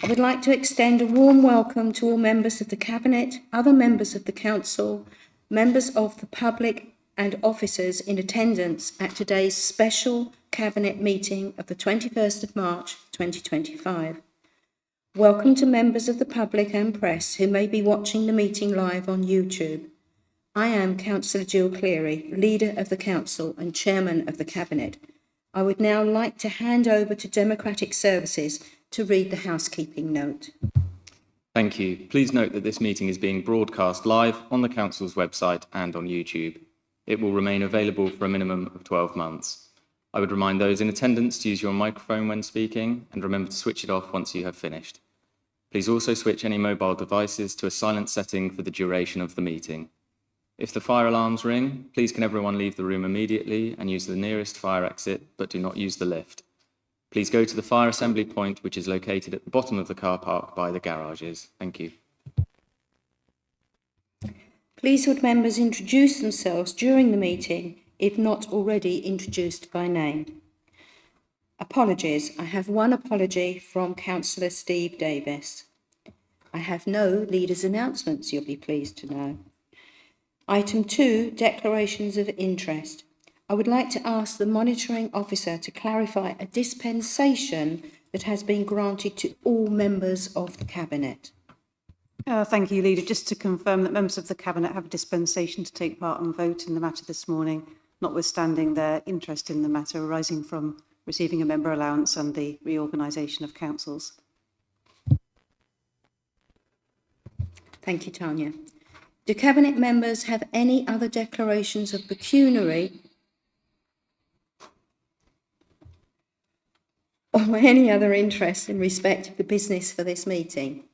I would like to extend a warm welcome to all members of the Cabinet, other members of the Council, members of the public and officers in attendance at today's special Cabinet meeting of the 21st of March 2025. Welcome to members of the public and press who may be watching the meeting live on YouTube. I am Councillor Jill Cleary, Leader of the Council and Chairman of the Cabinet. I would now like to hand over to Democratic Services to read the housekeeping note. Thank you. Please note that this meeting is being broadcast live on the Council's website and on YouTube. It will remain available for a minimum of 12 months. I would remind those in attendance to use your microphone when speaking and remember to switch it off once you have finished. Please also switch any mobile devices to a silent setting for the duration of the meeting. If the fire alarms ring, please can everyone leave the room immediately and use the nearest fire exit, but do not use the lift. Please go to the fire assembly point, which is located at the bottom of the car park by the garages. Thank you. Please would members introduce themselves during the meeting, if not already introduced by name. Apologies. I have one apology from Councillor Steve Davis. I have no leaders' announcements, you'll be pleased to know. Item 2, declarations of interest. I would like to ask the monitoring officer to clarify a dispensation that has been granted to all members of the Cabinet. Thank you, Leader. Just to confirm that members of the Cabinet have a dispensation to take part and vote in the matter this morning, notwithstanding their interest in the matter arising from receiving a member allowance and the reorganisation of councils. Thank you, Tanya. Do Cabinet members have any other declarations of pecuniary or any other interest in respect of the business for this meeting?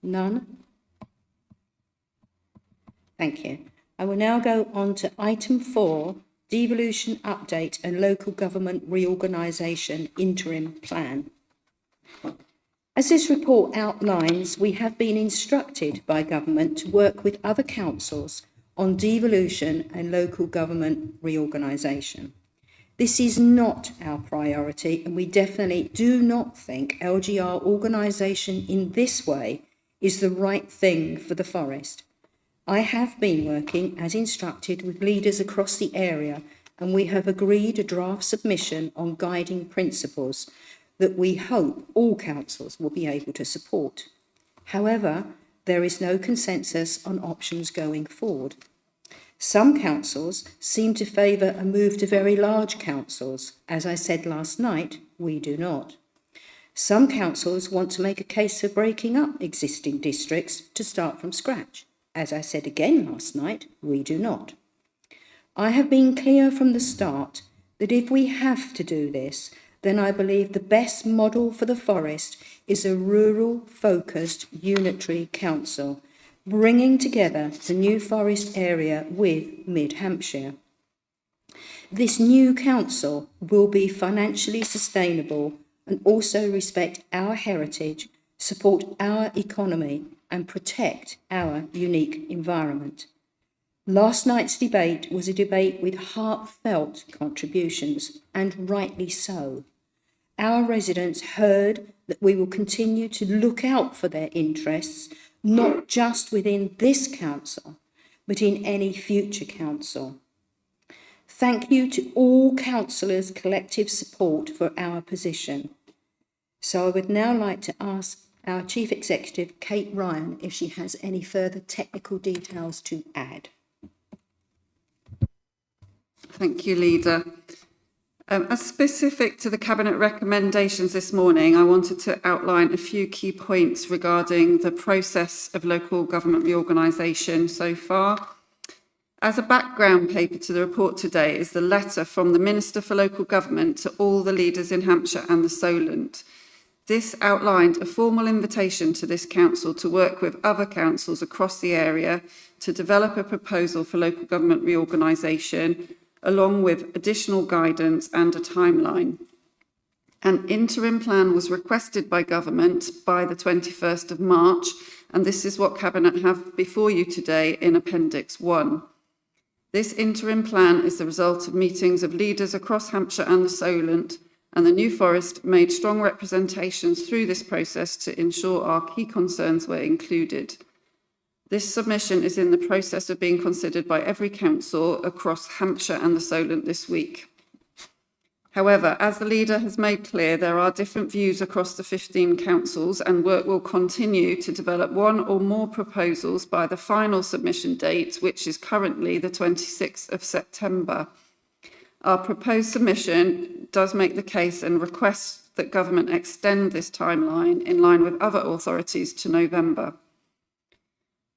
None? Thank you. I will now go on to item 4, devolution update and local government reorganisation interim plan. As this report outlines, we have been instructed by government to work with other councils on devolution and local government reorganisation. This is not our priority, and we definitely do not think LGR organisation in this way is the right thing for the forest. I have been working as instructed with leaders across the area, and we have agreed a draft submission on guiding principles that we hope all councils will be able to support. However, there is no consensus on options going forward. Some councils seem to favour a move to very large councils. As I said last night, we do not. Some councils want to make a case for breaking up existing districts to start from scratch. As I said again last night, we do not. I have been clear from the start that if we have to do this, then I believe the best model for the forest is a rural-focused unitary council, bringing together the New Forest area with Mid-Hampshire. This new council will be financially sustainable and also respect our heritage, support our economy and protect our unique environment. Last night's debate was a debate with heartfelt contributions, and rightly so. Our residents heard that we will continue to look out for their interests, not just within this council, but in any future council. Thank you to all councillors' collective support for our position. So I would now like to ask our Chief Executive, Kate Ryan, if she has any further technical details to add. Thank you, Leader. As specific to the Cabinet recommendations this morning, I wanted to outline a few key points regarding the process of local government reorganisation so far. As a background paper to the report today is the letter from the Minister for Local Government to all the leaders in Hampshire and the Solent. This outlined a formal invitation to this council to work with other councils across the area to develop a proposal for local government reorganisation, along with additional guidance and a timeline. An interim plan was requested by government by the 21st of March, and this is what Cabinet have before you today in Appendix 1. This interim plan is the result of meetings of leaders across Hampshire and the Solent, and the New Forest made strong representations through this process to ensure our key concerns were included. This submission is in the process of being considered by every council across Hampshire and the Solent this week. However, as the leader has made clear, there are different views across the 15 councils, and work will continue to develop one or more proposals by the final submission date, which is currently the 26th of September. Our proposed submission does make the case and requests that government extend this timeline in line with other authorities to November.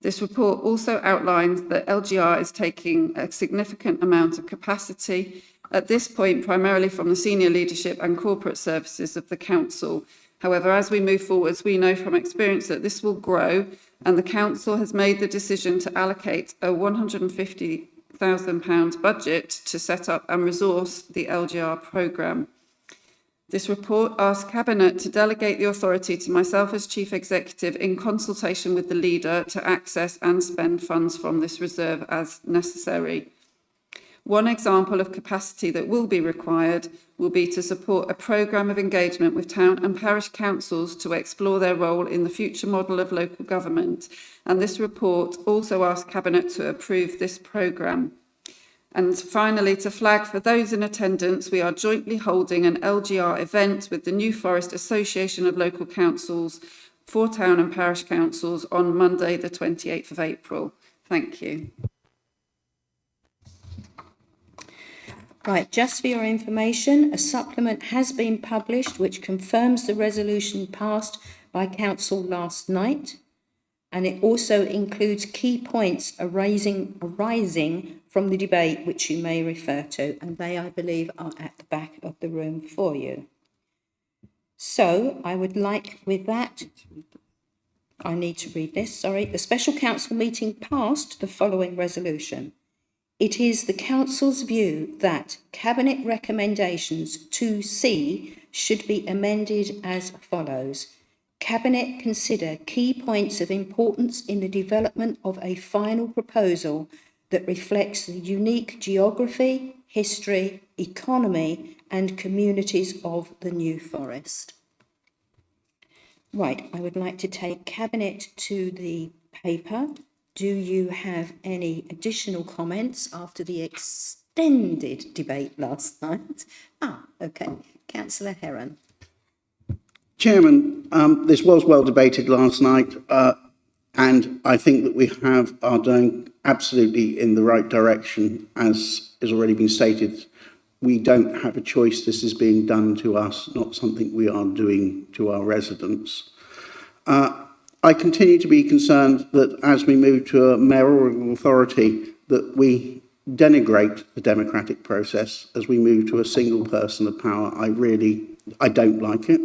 This report also outlines that LGR is taking a significant amount of capacity, at this point primarily from the senior leadership and corporate services of the council. However, as we move forwards, we know from experience that this will grow, and the council has made the decision to allocate a £150,000 budget to set up and resource the LGR programme. This report asks Cabinet to delegate the authority to myself as Chief Executive in consultation with the leader to access and spend funds from this reserve as necessary. One example of capacity that will be required will be to support a programme of engagement with town and parish councils to explore their role in the future model of local government. And this report also asks Cabinet to approve this programme. And finally, to flag for those in attendance, we are jointly holding an LGR event with the New Forest Association of Local Councils for town and parish councils on Monday, the 28th of April. Thank you. Right, just for your information, a supplement has been published which confirms the resolution passed by Council last night, and it also includes key points arising from the debate which you may refer to, and they, I believe, are at the back of the room for you. So I would like, with that, I need to read this, sorry. The Special Council meeting passed the following resolution. It is the Council's view that Cabinet recommendations 2C should be amended as follows. Cabinet consider key points of importance in the development of a final proposal that reflects the unique geography, history, economy and communities of the New Forest. Right, I would like to take Cabinet to the paper. Do you have any additional comments after the extended debate last night? Okay. Councillor Heron. Chairman, this was well debated last night, and I think that we are going absolutely in the right direction. As has already been stated, we don't have a choice. This is being done to us, not something we are doing to our residents. I continue to be concerned that as we move to a mayoral authority, that we denigrate the democratic process as we move to a single person of power. I don't like it.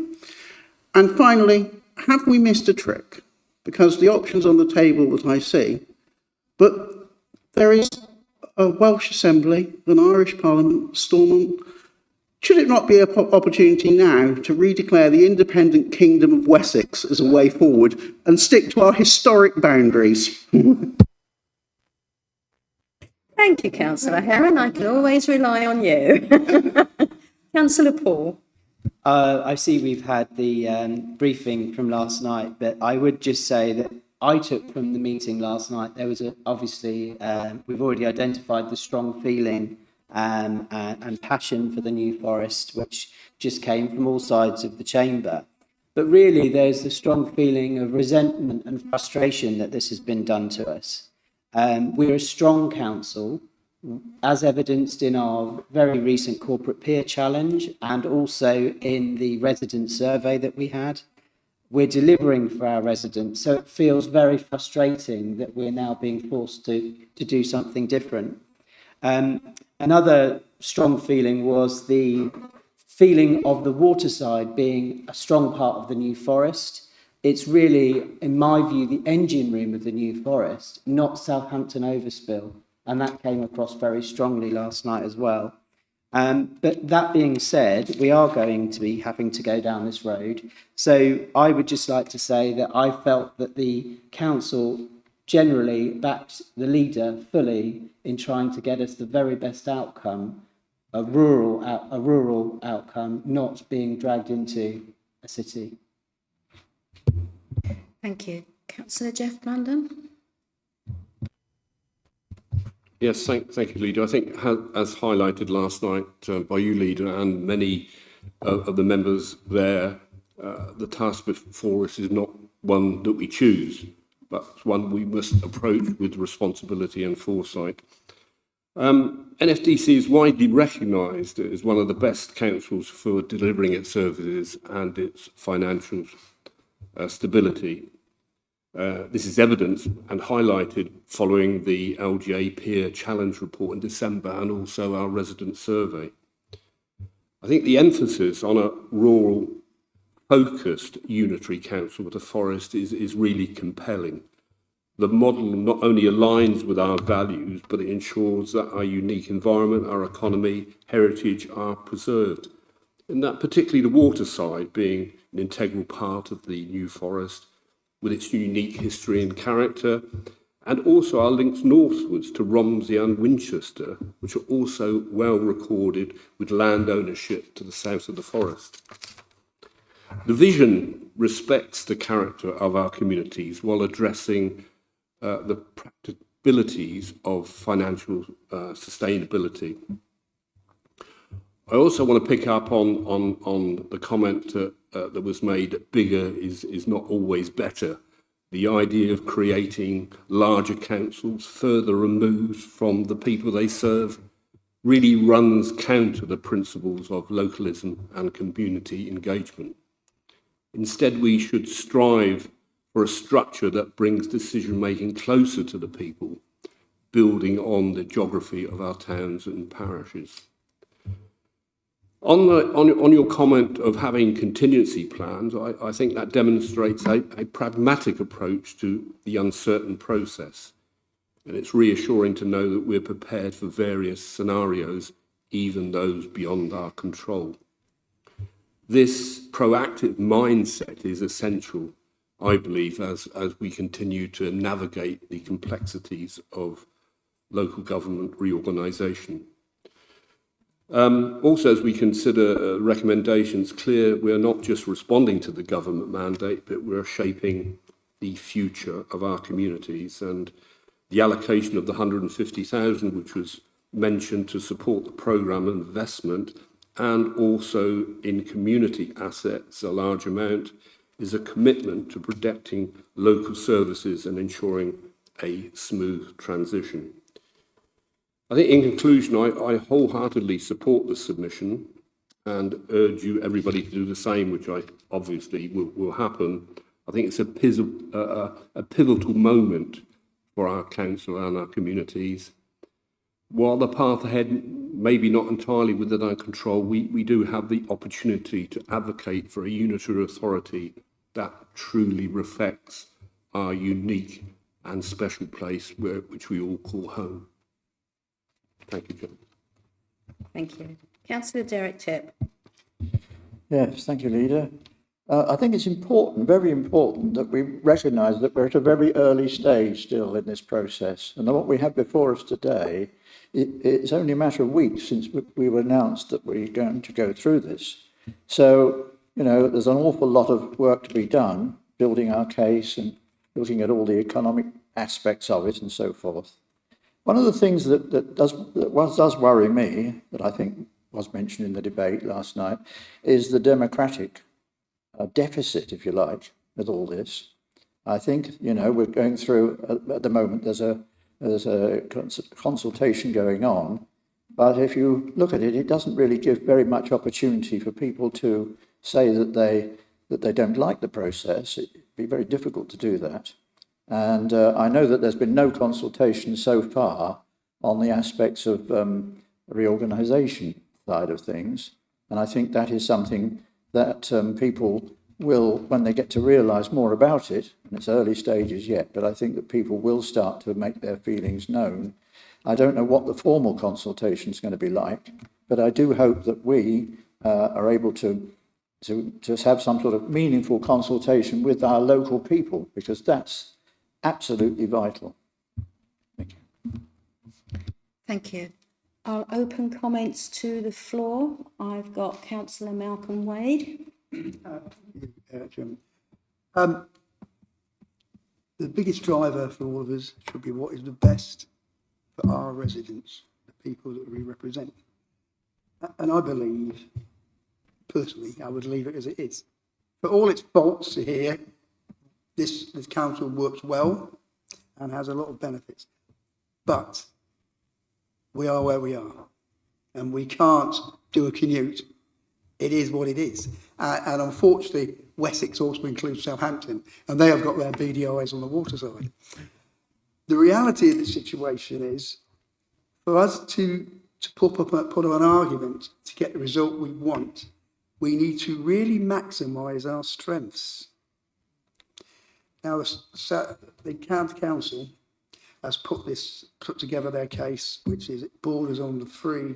And finally, have we missed a trick? Because the options on the table that I see, but there is a Welsh Assembly, an Irish Parliament, Stormont. Should it not be an opportunity now to redeclare the independent Kingdom of Wessex as a way forward and stick to our historic boundaries? Thank you, Councillor Heron. I can always rely on you. Councillor Paul. I see we've had the briefing from last night, but I would just say that I took from the meeting last night, there was obviously, we've already identified the strong feeling and passion for the New Forest, which just came from all sides of the chamber. But really, there's the strong feeling of resentment and frustration that this has been done to us. We're a strong council, as evidenced in our very recent corporate peer challenge and also in the resident survey that we had. We're delivering for our residents, so it feels very frustrating that we're now being forced to do something different. Another strong feeling was the feeling of the waterside being a strong part of the New Forest. It's really, in my view, the engine room of the New Forest, not Southampton Overspill. And that came across very strongly last night as well. But that being said, we are going to be having to go down this road. So I would just like to say that I felt that the council generally backed the leader fully in trying to get us the very best outcome a rural outcome, not being dragged into a city. Thank you. Councillor Jeff Blandon. Yes, thank you, Leader. I think, as highlighted last night by you, Leader, and many of the members there, the task before us is not one that we choose, but one we must approach with responsibility and foresight. NFDC is widely recognised as one of the best councils for delivering its services and its financial stability. This is evidenced and highlighted following the LGA Peer Challenge report in December and also our resident survey. I think the emphasis on a rural focused unitary council with a forest is really compelling. The model not only aligns with our values, but it ensures that our unique environment, our economy, heritage are preserved. And that particularly the water side being an integral part of the New Forest with its unique history and character, and also our links northwards to Romsey and Winchester, which are also well recorded with land ownership to the south of the forest. The vision respects the character of our communities while addressing the practicalities of financial sustainability. I also want to pick up on the comment that was made that bigger is not always better. The idea of creating larger councils further removed from the people they serve really runs counter the principles of localism and community engagement. Instead, we should strive for a structure that brings decision-making closer to the people, building on the geography of our towns and parishes. On your comment of having contingency plans, I think that demonstrates a pragmatic approach to the uncertain process. And it's reassuring to know that we're prepared for various scenarios, even those beyond our control. This proactive mindset is essential, I believe, as we continue to navigate the complexities of local government reorganisation. Also, as we consider recommendations, clear we're not just responding to the government mandate, but we're shaping the future of our communities. And the allocation of the 150,000, which was mentioned to support the programme of investment, and also in community assets, a large amount, is a commitment to protecting local services and ensuring a smooth transition. I think in conclusion, I wholeheartedly support the submission and urge you, everybody, to do the same, which I obviously will happen. I think it's a pivotal moment for our council and our communities. While the path ahead may be not entirely within our control, we do have the opportunity to advocate for a unitary authority that truly reflects our unique and special place which we all call home. Thank you, John. Thank you. Councillor Derek Tipp. Yes, thank you, Leader. I think it's important, very important, that we recognise that we're at a very early stage still in this process. And what we have before us today, it's only a matter of weeks since we were announced that we're going to go through this. So, you know, there's an awful lot of work to be done, building our case and looking at all the economic aspects of it and so forth. One of the things that does worry me, that I think was mentioned in the debate last night, is the democratic deficit, if you like, with all this. I think, you know, we're going through, at the moment, there's a consultation going on, but if you look at it, it doesn't really give very much opportunity for people to say that they don't like the process. It'd be very difficult to do that. And I know that there's been no consultation so far on the aspects of reorganisation side of things. And I think that is something that people will, when they get to realise more about it, and it's early stages yet, but I think that people will start to make their feelings known. I don't know what the formal consultation is going to be like, but I do hope that we are able to have some sort of meaningful consultation with our local people, because that's absolutely vital. Thank you. Thank you. I'll open comments to the floor. I've got councillor Malcolm Wade. Chairman. The biggest driver for all of us should be what is the best for our residents, the people that we represent. And I believe, personally, I would leave it as it is. For all its faults here, this council works well and has a lot of benefits. But we are where we are, and we can't do a commute. It is what it is. And unfortunately, Wessex also includes Southampton, and they have got their BDIs on the waterside. The reality of the situation is, for us to put up an argument to get the result we want, we need to really maximise our strengths. Now, the county council has put together their case, which is it borders on the free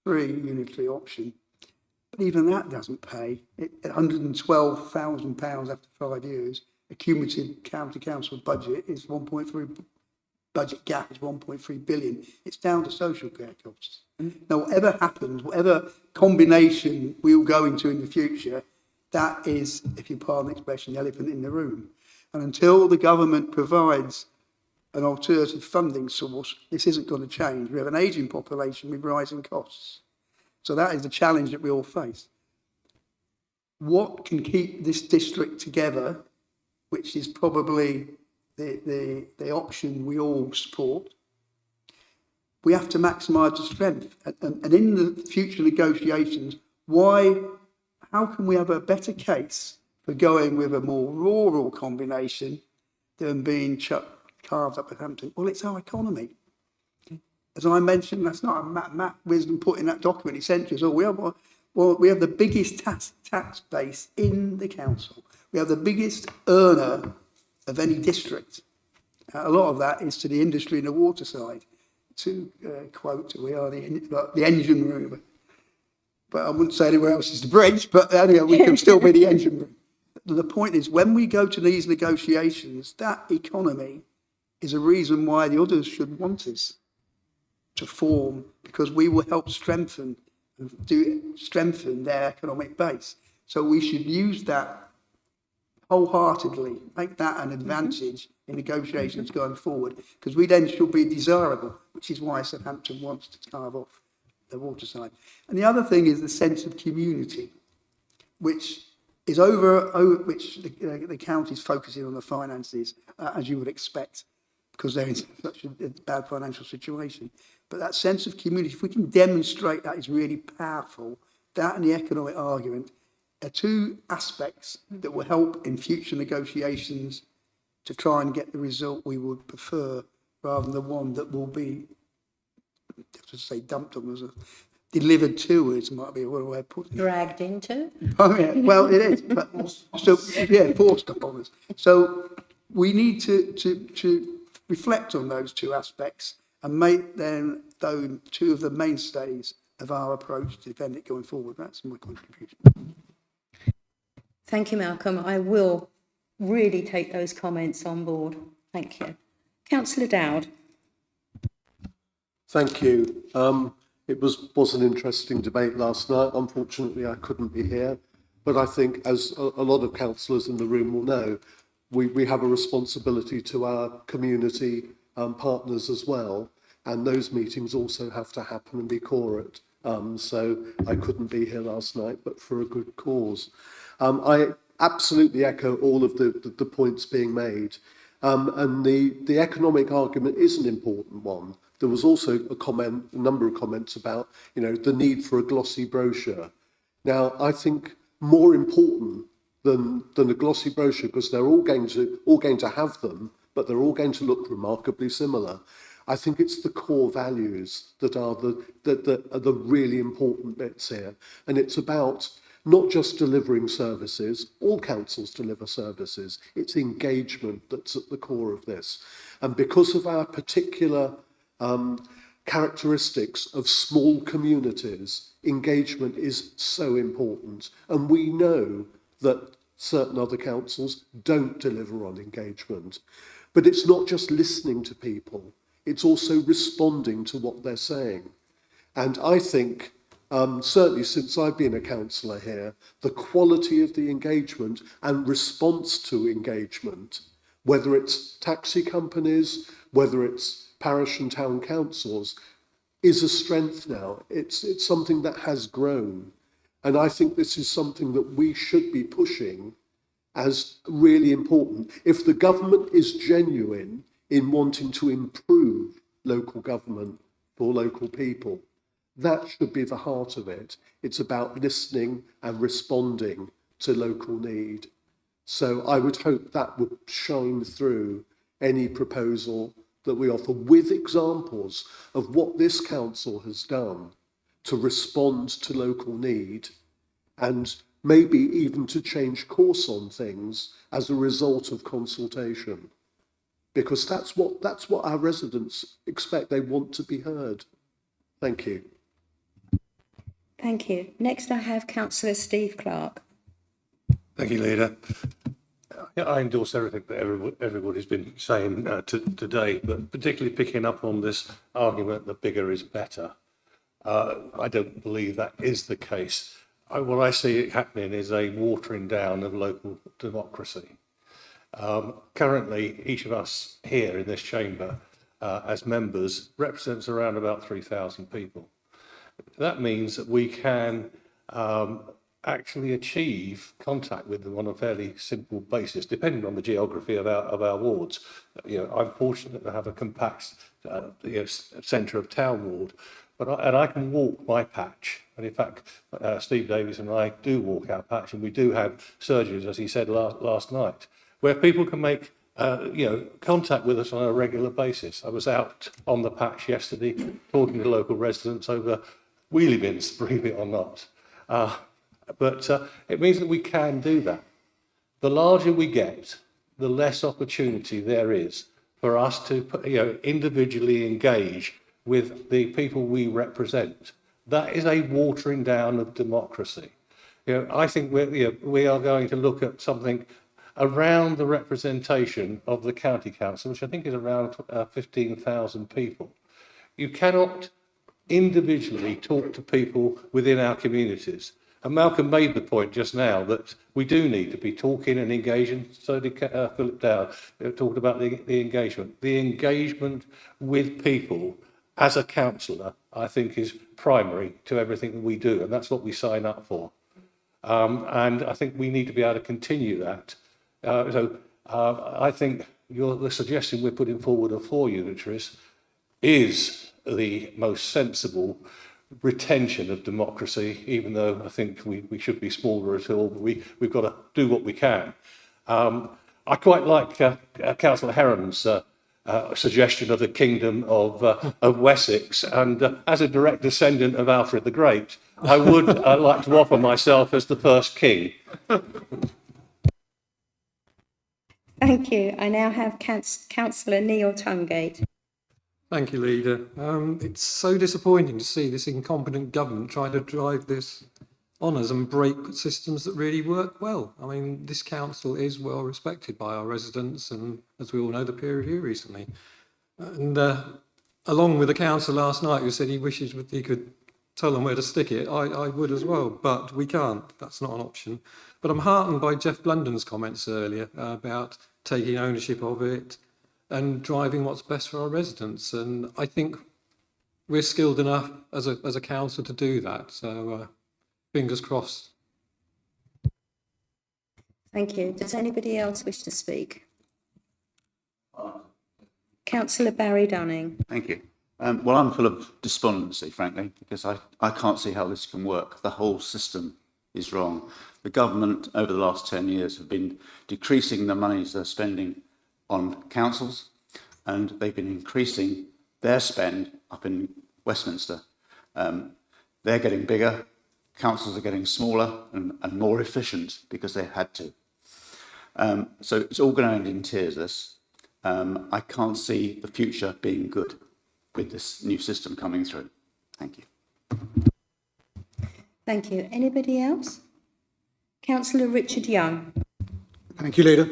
unitary option. But even that doesn't pay. £112,000 after 5 years, a cumulative county council budget is 1.3, budget gap is 1.3 billion. It's down to social care costs. Now, whatever happens, whatever combination we'll go into in the future, that is, if you pardon the expression, the elephant in the room. And until the government provides an alternative funding source, this isn't going to change. We have an ageing population with rising costs. So that is the challenge that we all face. What can keep this district together, which is probably the option we all support? We have to maximise the strength. And in the future negotiations, how can we have a better case for going with a more rural combination than being carved up at Hampton? Well, it's our economy. As I mentioned, that's not a Matt Wisdom put in that document he sent to us. We have the biggest tax base in the council. We have the biggest earner of any district. A lot of that is to the industry and the water side. To quote, we are the engine room. But I wouldn't say anywhere else is the bridge, but anyway, we can still be the engine room. The point is, when we go to these negotiations, that economy is a reason why the others should want us to form, because we will help strengthen their economic base. So we should use that wholeheartedly, make that an advantage in negotiations going forward, because we then should be desirable, which is why Southampton wants to carve off the waterside. And the other thing is the sense of community, which is which the county's focusing on the finances, as you would expect, because they're in such a bad financial situation. But that sense of community, if we can demonstrate that, is really powerful. That and the economic argument are two aspects that will help in future negotiations to try and get the result we would prefer, rather than the one that will be, to say, dumped on us, delivered to us, might be a way of putting it. Dragged into? Oh, yeah, well, it is. But, so, yeah, forced upon us. So we need to reflect on those two aspects and make them two of the mainstays of our approach to defend it going forward. That's my contribution. Thank you, Malcolm. I will really take those comments on board. Thank you. Councillor Dowd. Thank you. It was an interesting debate last night. Unfortunately, I couldn't be here. But I think, as a lot of councillors in the room will know, we have a responsibility to our community partners as well. And those meetings also have to happen and be corporate. So I couldn't be here last night, but for a good cause. I absolutely echo all of the points being made. And the economic argument is an important one. There was also a number of comments about, the need for a glossy brochure. Now, I think more important than a glossy brochure, because they're all going to have them, but they're all going to look remarkably similar. I think it's the core values that are the really important bits here. And it's about not just delivering services. All councils deliver services. It's engagement that's at the core of this. And because of our particular characteristics of small communities, engagement is so important. And we know that certain other councils don't deliver on engagement. But it's not just listening to people. It's also responding to what they're saying. And I think, certainly since I've been a councillor here, the quality of the engagement and response to engagement, whether it's taxi companies, whether it's parish and town councils, is a strength now. It's something that has grown. And I think this is something that we should be pushing as really important. If the government is genuine in wanting to improve local government for local people, that should be the heart of it. It's about listening and responding to local need. So I would hope that would shine through any proposal that we offer, with examples of what this council has done to respond to local need, and maybe even to change course on things as a result of consultation. Because that's what our residents expect. They want to be heard. Thank you. Thank you. Next, I have Councillor Steve Clark. Thank you, Leader. Yeah, I endorse everything that everybody's been saying today, but particularly picking up on this argument that bigger is better. I don't believe that is the case. What I see happening is a watering down of local democracy. Currently, each of us here in this chamber as members represents around about 3,000 people. That means that we can actually achieve contact with them on a fairly simple basis, depending on the geography of our wards. I'm fortunate to have a compact centre of town ward, and I can walk my patch. And in fact, Steve Davies and I do walk our patch, and we do have surgeries, as he said last night, where people can make contact with us on a regular basis. I was out on the patch yesterday talking to local residents over wheelie bins, believe it or not. But it means that we can do that. The larger we get, the less opportunity there is for us to individually engage with the people we represent. That is a watering down of democracy. I think we are going to look at something around the representation of the county council, which I think is around 15,000 people. You cannot individually talk to people within our communities. And Malcolm made the point just now that we do need to be talking and engaging. So did Philip Dow talked about the engagement. The engagement with people as a councillor, I think, is primary to everything that we do, and that's what we sign up for. And I think we need to be able to continue that. I think the suggestion we're putting forward of 4 unitaries is the most sensible retention of democracy, even though I think we should be smaller at all, but we've got to do what we can. I quite like Councillor Heron's suggestion of the Kingdom of Wessex, and as a direct descendant of Alfred the Great, I would like to offer myself as the first king. Thank you. I now have Councillor Neil Tungate. Thank you, Leader. It's so disappointing to see this incompetent government try to drive this on us and break systems that really work well. I mean, this council is well respected by our residents and, as we all know, the peer review recently. And along with the council last night who said he wishes he could tell them where to stick it, I would as well, but we can't. That's not an option. But I'm heartened by Jeff Blunden's comments earlier about taking ownership of it and driving what's best for our residents. And I think we're skilled enough as a council to do that. So fingers crossed. Thank you. Does anybody else wish to speak? Councillor Barry Dunning. Thank you. Well, I'm full of despondency, frankly, because I can't see how this can work. The whole system is wrong. The government over the last 10 years have been decreasing the monies they're spending on councils, and they've been increasing their spend up in Westminster. They're getting bigger, councils are getting smaller and more efficient because they had to. So it's all going to end in tears, this. I can't see the future being good with this new system coming through. Thank you. Thank you. Anybody else? Councillor Richard Young. Thank you, Leader.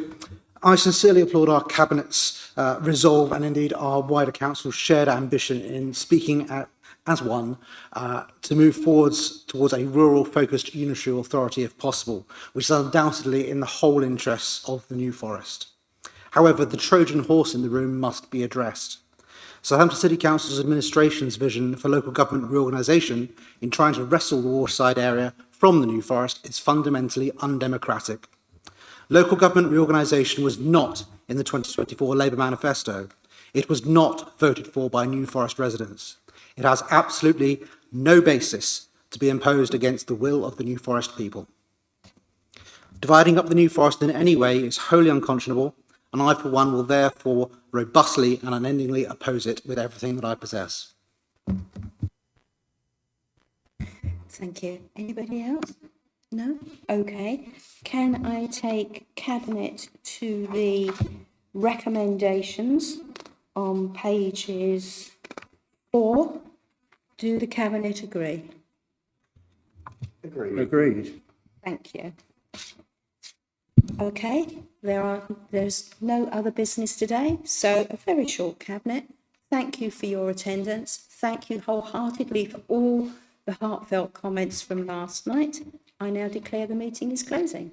I sincerely applaud our Cabinet's resolve and indeed our wider Council's shared ambition in speaking at as one, to move forwards towards a rural-focused unitary authority if possible, which is undoubtedly in the whole interests of the New Forest. However, the Trojan horse in the room must be addressed. Southampton City Council's administration's vision for local government reorganisation in trying to wrestle the waterside area from the New Forest is fundamentally undemocratic. Local government reorganisation was not in the 2024 Labour manifesto. It was not voted for by New Forest residents. It has absolutely no basis to be imposed against the will of the New Forest people. Dividing up the New Forest in any way is wholly unconscionable, and I, for one, will therefore robustly and unendingly oppose it with everything that I possess. Thank you. Anybody else? No? Okay. Can I take Cabinet to the recommendations on pages 4? Do the Cabinet agree? Agreed. Thank you. Okay, there's no other business today, so a very short Cabinet. Thank you for your attendance. Thank you wholeheartedly for all the heartfelt comments from last night. I now declare the meeting is closing.